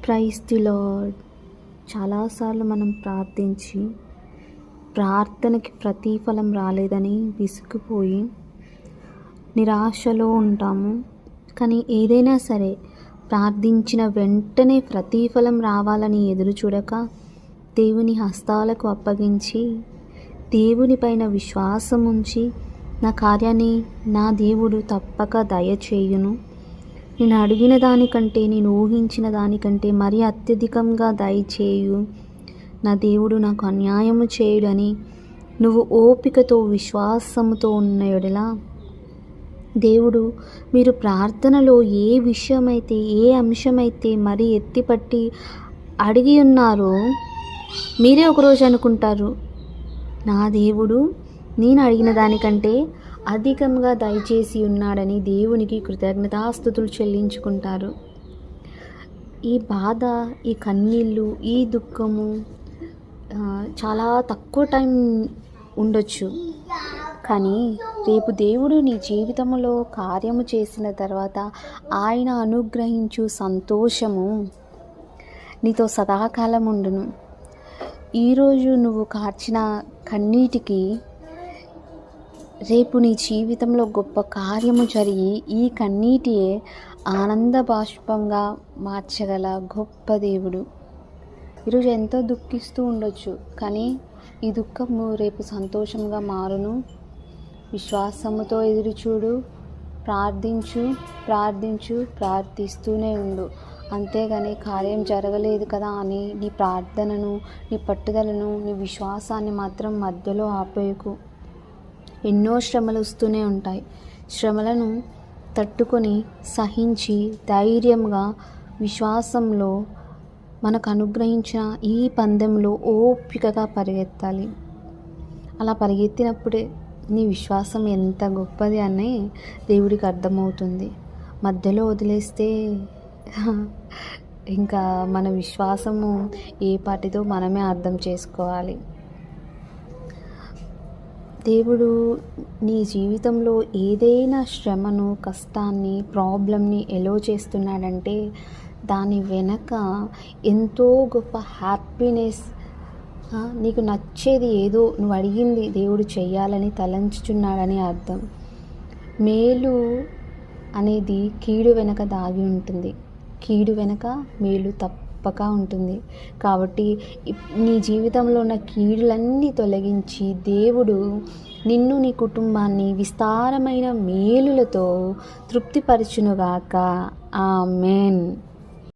Praise the lord. చాలాసార్లు మనం ప్రార్థించి ప్రార్థనకి ప్రతిఫలం రాలేదని విసుగుపోయి నిరాశలో ఉంటాము. కానీ ఏదైనా సరే ప్రార్థించిన వెంటనే ప్రతిఫలం రావాలని ఎదురు చూడక దేవుని హస్తాలకు అప్పగించి దేవునిపైన విశ్వాసం ఉంచి నా కార్యాన్ని నా దేవుడు తప్పక దయచేయును, నేను అడిగిన దానికంటే నేను ఊహించిన దానికంటే మరీ అత్యధికంగా దయచేయు, నా దేవుడు నాకు అన్యాయము చేయుడని నువ్వు ఓపికతో విశ్వాసముతో ఉన్న యెడల దేవుడు మీరు ప్రార్థనలో ఏ విషయమైతే ఏ అంశమైతే మరీ ఎత్తిపట్టి అడిగి ఉన్నారో మీరే ఒకరోజు అనుకుంటారు, నా దేవుడు నేను అడిగిన దానికంటే అధికంగా దయచేసి ఉన్నాడని దేవునికి కృతజ్ఞతాస్తుతులు చెల్లించుకుంటారు. ఈ బాధ, ఈ కన్నీళ్ళు, ఈ దుఃఖము చాలా తక్కువ టైం ఉండొచ్చు. కానీ రేపు దేవుడు నీ జీవితంలో కార్యము చేసిన తర్వాత ఆయన అనుగ్రహించు సంతోషము నీతో సదాకాలం ఉండును. ఈరోజు నువ్వు కార్చిన కన్నీటికి రేపు నీ జీవితంలో గొప్ప కార్యము జరిగి ఈ కన్నీటియే ఆనంద బాష్పంగా మార్చగల గొప్ప దేవుడు. ఈరోజు ఎంతో దుఃఖిస్తూ ఉండొచ్చు, కానీ ఈ దుఃఖము రేపు సంతోషంగా మారును. విశ్వాసముతో ఎదురుచూడు, ప్రార్థిస్తూనే ఉండు. అంతేగాని కార్యం జరగలేదు కదా అని నీ ప్రార్థనను, నీ పట్టుదలను, నీ విశ్వాసాన్ని మాత్రం మధ్యలో ఆపేయకు. ఎన్నో శ్రమలు వస్తూనే ఉంటాయి. శ్రమలను తట్టుకొని సహించి ధైర్యంగా విశ్వాసంలో మనకు అనుగ్రహించిన ఈ పందెంలో ఓపికగా పరిగెత్తాలి. అలా పరిగెత్తినప్పుడే నీ విశ్వాసం ఎంత గొప్పది అని దేవుడికి అర్థమవుతుంది. మధ్యలో వదిలేస్తే ఇంకా మన విశ్వాసము ఏ పాటితో మనమే అర్థం చేసుకోవాలి. దేవుడు నీ జీవితంలో ఏదైనా శ్రమను, కష్టాన్ని, ప్రాబ్లమ్ని ఎలో చేస్తున్నాడంటే దాని వెనక ఎంతో గొప్ప హ్యాపీనెస్, నీకు నచ్చేది ఏదో నువ్వు అడిగింది దేవుడు చెయ్యాలని తలంచుచున్నాడని అర్థం. మేలు అనేది కీడు వెనక దాగి ఉంటుంది, కీడు వెనక మేలు తప్పక ఉంటుంది. కాబట్టి నీ జీవితంలో ఉన్న కీడులన్నీ తొలగించి దేవుడు నిన్ను, నీ కుటుంబాన్ని విస్తారమైన మేలులతో తృప్తిపరచునుగాక. ఆమేన్.